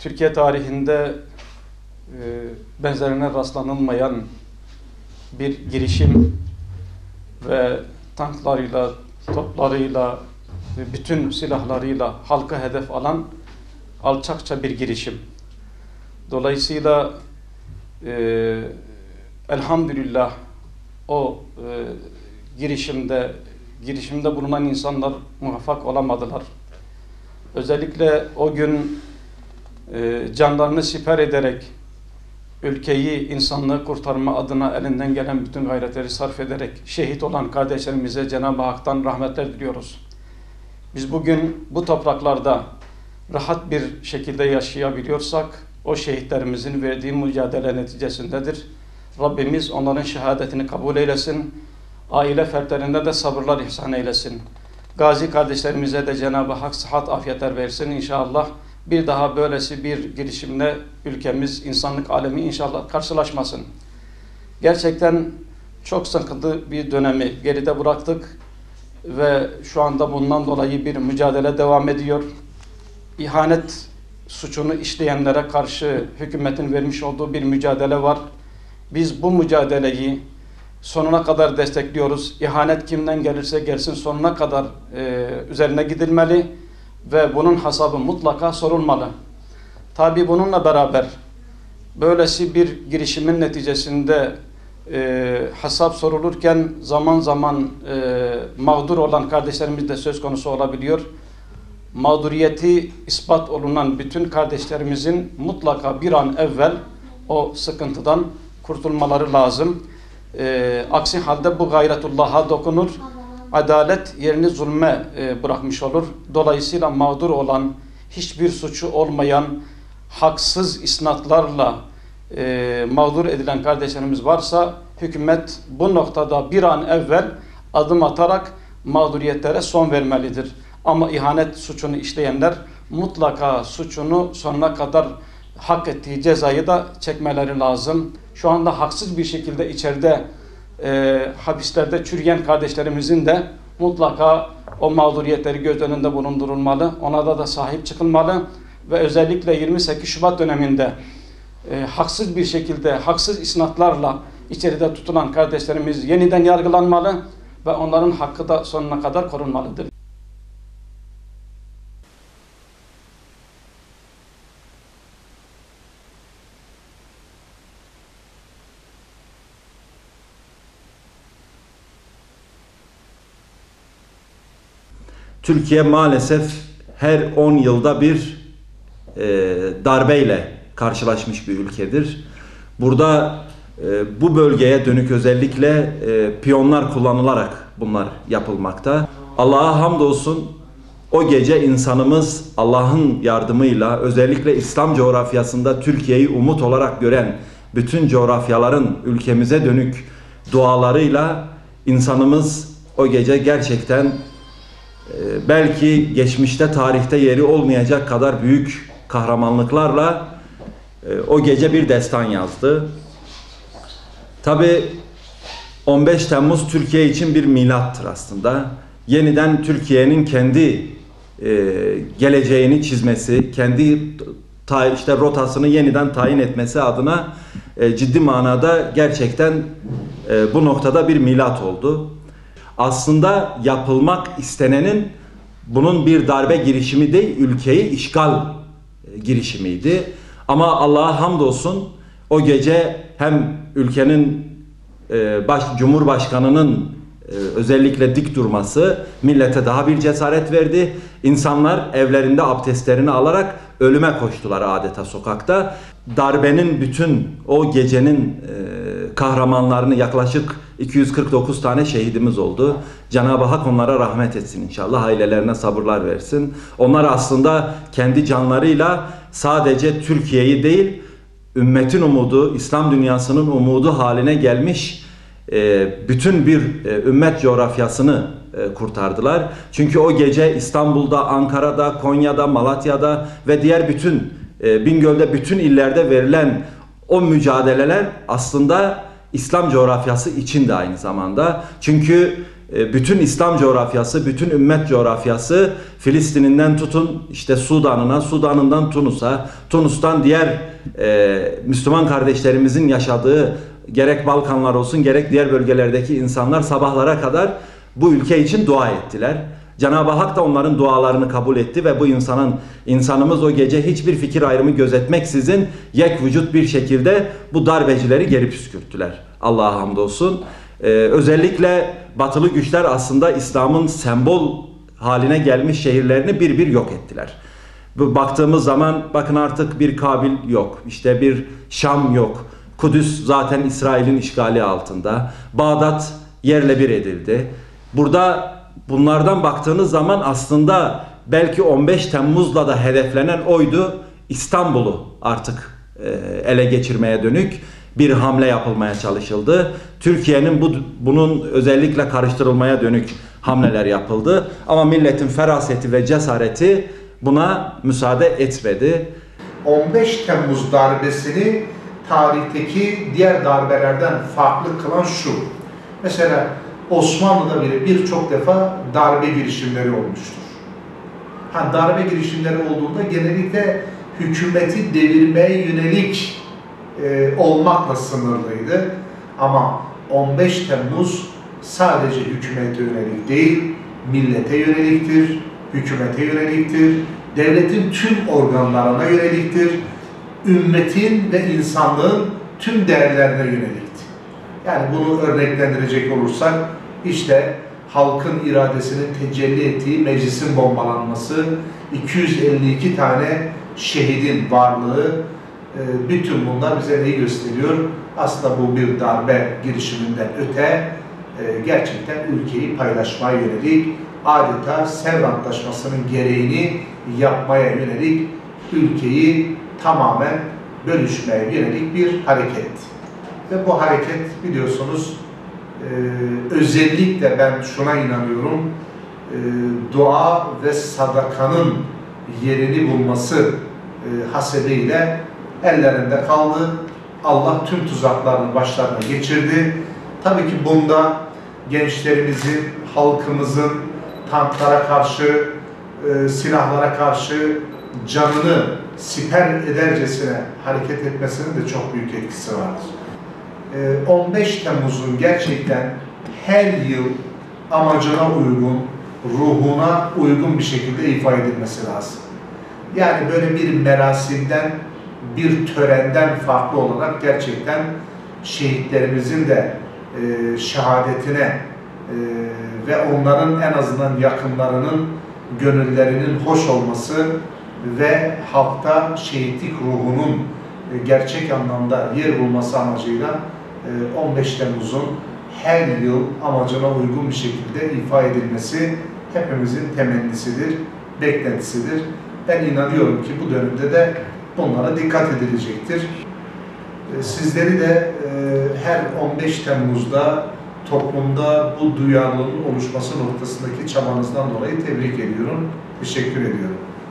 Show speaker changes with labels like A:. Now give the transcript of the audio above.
A: Türkiye tarihinde benzerine rastlanılmayan bir girişim ve tanklarıyla, toplarıyla, bütün silahlarıyla halka hedef alan alçakça bir girişim. Dolayısıyla elhamdülillah o girişimde bulunan insanlar muvaffak olamadılar. Özellikle o gün canlarını siper ederek ülkeyi, insanlığı kurtarma adına elinden gelen bütün gayretleri sarf ederek şehit olan kardeşlerimize Cenab-ı Hak'tan rahmetler diliyoruz. Biz bugün bu topraklarda rahat bir şekilde yaşayabiliyorsak o şehitlerimizin verdiği mücadele neticesindedir. Rabbimiz onların şehadetini kabul eylesin. Aile fertlerinde de sabırlar ihsan eylesin. Gazi kardeşlerimize de Cenab-ı Hak sıhhat, afiyetler versin inşallah. Bir daha böylesi bir girişimle ülkemiz, insanlık alemi inşallah karşılaşmasın. Gerçekten çok sıkıntı bir dönemi geride bıraktık ve şu anda bundan dolayı bir mücadele devam ediyor. İhanet suçunu işleyenlere karşı hükümetin vermiş olduğu bir mücadele var. Biz bu mücadeleyi sonuna kadar destekliyoruz. İhanet kimden gelirse gelsin sonuna kadar üzerine gidilmeli ve bunun hesabı mutlaka sorulmalı. Tabi bununla beraber böylesi bir girişimin neticesinde hesap sorulurken zaman zaman mağdur olan kardeşlerimiz de söz konusu olabiliyor. Mağduriyeti ispat olunan bütün kardeşlerimizin mutlaka bir an evvel o sıkıntıdan kurtulmaları lazım. Aksi halde bu gayretullah'a dokunur. Adalet yerini zulme bırakmış olur. Dolayısıyla mağdur olan, hiçbir suçu olmayan, haksız isnatlarla mağdur edilen kardeşlerimiz varsa hükümet bu noktada bir an evvel adım atarak mağduriyetlere son vermelidir. Ama ihanet suçunu işleyenler mutlaka suçunu sonuna kadar hak ettiği cezayı da çekmeleri lazım. Şu anda haksız bir şekilde içeride hapislerde çürüyen kardeşlerimizin de mutlaka o mağduriyetleri göz önünde bulundurulmalı. Ona da sahip çıkılmalı ve özellikle 28 Şubat döneminde haksız bir şekilde, haksız isnatlarla içeride tutulan kardeşlerimiz yeniden yargılanmalı ve onların hakkı da sonuna kadar korunmalıdır.
B: Türkiye maalesef her 10 yılda bir darbeyle karşılaşmış bir ülkedir. Burada bu bölgeye dönük özellikle piyonlar kullanılarak bunlar yapılmakta. Allah'a hamdolsun o gece insanımız Allah'ın yardımıyla özellikle İslam coğrafyasında Türkiye'yi umut olarak gören bütün coğrafyaların ülkemize dönük dualarıyla insanımız o gece gerçekten belki geçmişte tarihte yeri olmayacak kadar büyük kahramanlıklarla o gece bir destan yazdı. Tabi 15 Temmuz Türkiye için bir milattır aslında. Yeniden Türkiye'nin kendi geleceğini çizmesi, kendi rotasını yeniden tayin etmesi adına ciddi manada gerçekten bu noktada bir milat oldu. Aslında yapılmak istenenin bunun bir darbe girişimi değil, ülkeyi işgal girişimiydi. Ama Allah'a hamdolsun o gece hem ülkenin Cumhurbaşkanı'nın özellikle dik durması millete daha bir cesaret verdi. İnsanlar evlerinde abdestlerini alarak ölüme koştular adeta sokakta. Darbenin bütün o gecenin kahramanlarını yaklaşık 249 tane şehidimiz oldu. Cenab-ı Hak onlara rahmet etsin inşallah. Ailelerine sabırlar versin. Onlar aslında kendi canlarıyla sadece Türkiye'yi değil, ümmetin umudu, İslam dünyasının umudu haline gelmiş bütün bir ümmet coğrafyasını kurtardılar. Çünkü o gece İstanbul'da, Ankara'da, Konya'da, Malatya'da ve diğer bütün Bingöl'de bütün illerde verilen o mücadeleler aslında İslam coğrafyası için de aynı zamanda. Çünkü bütün İslam coğrafyası, bütün ümmet coğrafyası Filistin'inden tutun işte Sudan'ına, Sudan'ından Tunus'a, Tunus'tan diğer Müslüman kardeşlerimizin yaşadığı gerek Balkanlar olsun gerek diğer bölgelerdeki insanlar sabahlara kadar bu ülke için dua ettiler. Cenab-ı Hak da onların dualarını kabul etti ve bu insanımız o gece hiçbir fikir ayrımı gözetmeksizin yek vücut bir şekilde bu darbecileri geri püskürttüler. Allah'a hamdolsun. Özellikle batılı güçler aslında İslam'ın sembol haline gelmiş şehirlerini bir bir yok ettiler. Baktığımız zaman bakın artık bir Kabil yok, işte bir Şam yok. Kudüs zaten İsrail'in işgali altında. Bağdat yerle bir edildi. Burada bunlardan baktığınız zaman aslında belki 15 Temmuz'la da hedeflenen oydu. İstanbul'u artık ele geçirmeye dönük bir hamle yapılmaya çalışıldı. Türkiye'nin bunun özellikle karıştırılmaya dönük hamleler yapıldı. Ama milletin feraseti ve cesareti buna müsaade etmedi.
C: 15 Temmuz darbesini tarihteki diğer darbelerden farklı kılan şu. Mesela Osmanlı'da bile birçok defa darbe girişimleri olmuştur. Darbe girişimleri olduğunda genellikle hükümeti devirmeye yönelik olmakla sınırlıydı. Ama 15 Temmuz sadece hükümete yönelik değil, millete yöneliktir, hükümete yöneliktir, devletin tüm organlarına yöneliktir, ümmetin ve insanlığın tüm değerlerine yöneliktir. Yani bunu örneklendirecek olursak, işte halkın iradesinin tecelli ettiği meclisin bombalanması, 252 tane şehidin varlığı, bütün bunlar bize neyi gösteriyor? Aslında bu bir darbe girişiminden öte, gerçekten ülkeyi paylaşmaya yönelik, adeta Sevr Antlaşması'nın gereğini yapmaya yönelik, ülkeyi tamamen bölüşmeye yönelik bir hareket. Ve bu hareket biliyorsunuz özellikle ben şuna inanıyorum, dua ve sadakanın yerini bulması hasebiyle ellerinde kaldı. Allah tüm tuzaklarını başlarına geçirdi. Tabii ki bunda gençlerimizin, halkımızın tanklara karşı, silahlara karşı canını siper edercesine hareket etmesinin de çok büyük etkisi vardır. 15 Temmuz'un gerçekten her yıl amacına uygun, ruhuna uygun bir şekilde ifade edilmesi lazım. Yani böyle bir merasimden, bir törenden farklı olarak gerçekten şehitlerimizin de şehadetine ve onların en azından yakınlarının gönüllerinin hoş olması ve halkta şehitlik ruhunun gerçek anlamda yer bulması amacıyla 15 Temmuz'un her yıl amacına uygun bir şekilde ifade edilmesi hepimizin temennisidir, beklentisidir. Ben inanıyorum ki bu dönemde de bunlara dikkat edilecektir. Sizleri de her 15 Temmuz'da toplumda bu duyarlılığın oluşması noktasındaki çabanızdan dolayı tebrik ediyorum, teşekkür ediyorum.